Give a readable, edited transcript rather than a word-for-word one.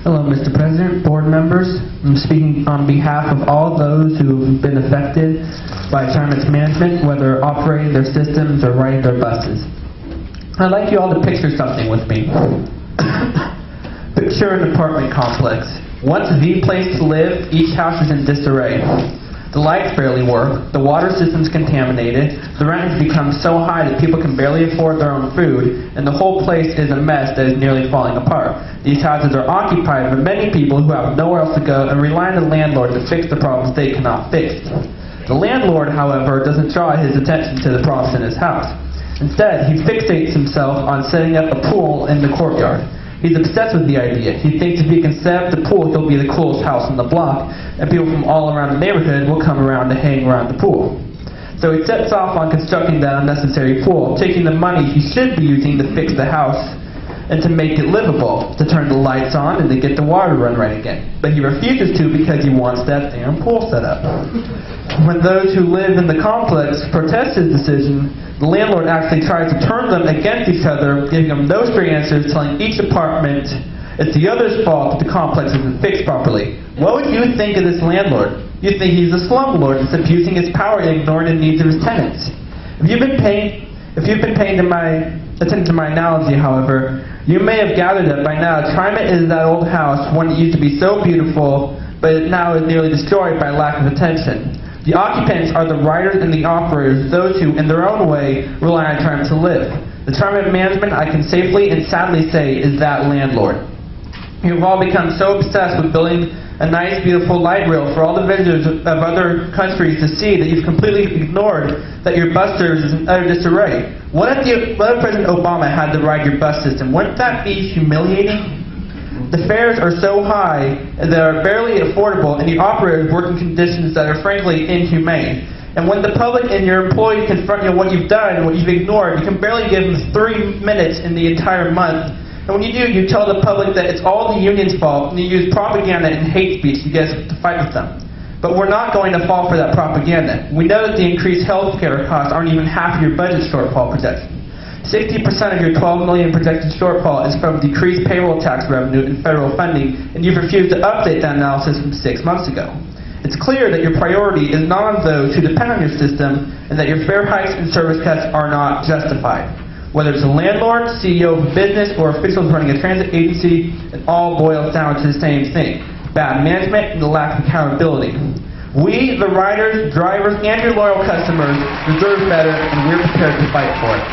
Hello, Mr. President, board members. I'm speaking on behalf of all those who have been affected by Trimet'S management, whether operating their systems or riding their buses. I'd like you all to picture something with me. Picture an apartment complex. Once the place to live, each house is in disarray. The lights barely work, the water system's contaminated, the rent has become so high that people can barely afford their own food, and the whole place is a mess that is nearly falling apart. These houses are occupied by many people who have nowhere else to go and rely on the landlord to fix the problems they cannot fix. The landlord, however, doesn't draw his attention to the problems in his house. Instead, he fixates himself on setting up a pool in the courtyard. He's obsessed with the idea. He thinks if he can set up the pool, he'll be the coolest house on the block, and people from all around the neighborhood will come around to hang around the pool. So he sets off on constructing that unnecessary pool, taking the money he should be using to fix the house and to make it livable, to turn the lights on and to get the water run right again. But he refuses to because he wants that damn pool set up. When those who live in the complex protest his decision, the landlord actually tries to turn them against each other, giving them no straight answers, telling each apartment it's the other's fault that the complex isn't fixed properly. What would you think of this landlord? You'd think he's a slumlord that's abusing his power and ignoring the needs of his tenants. If you've been paying attention to my analogy, however, you may have gathered that by now Trimet is that old house, one that used to be so beautiful, but it now is nearly destroyed by lack of attention. The occupants are the riders and the operators, those who, in their own way, rely on Trimet to live. The Trimet management, I can safely and sadly say, is that landlord. You've all become so obsessed with building a nice, beautiful light rail for all the visitors of other countries to see that you've completely ignored that your bus service is in utter disarray. What if President Obama had to ride your bus system? Wouldn't that be humiliating? The fares are so high that are barely affordable, and the operators work in conditions that are frankly inhumane. And when the public and your employees confront you on what you've done and what you've ignored, you can barely give them 3 minutes in the entire month. And when you do, you tell the public that it's all the union's fault, and you use propaganda and hate speech to get us to fight with them. But we're not going to fall for that propaganda. We know that the increased health care costs aren't even half of your budget shortfall projection. 60% of your $12 million projected shortfall is from decreased payroll tax revenue and federal funding, and you've refused to update that analysis from 6 months ago. It's clear that your priority is not on those who depend on your system, and that your fare hikes and service cuts are not justified. Whether it's a landlord, CEO of a business, or officials running a transit agency, it all boils down to the same thing: bad management and the lack of accountability. We, the riders, drivers, and your loyal customers, deserve better, and we're prepared to fight for it.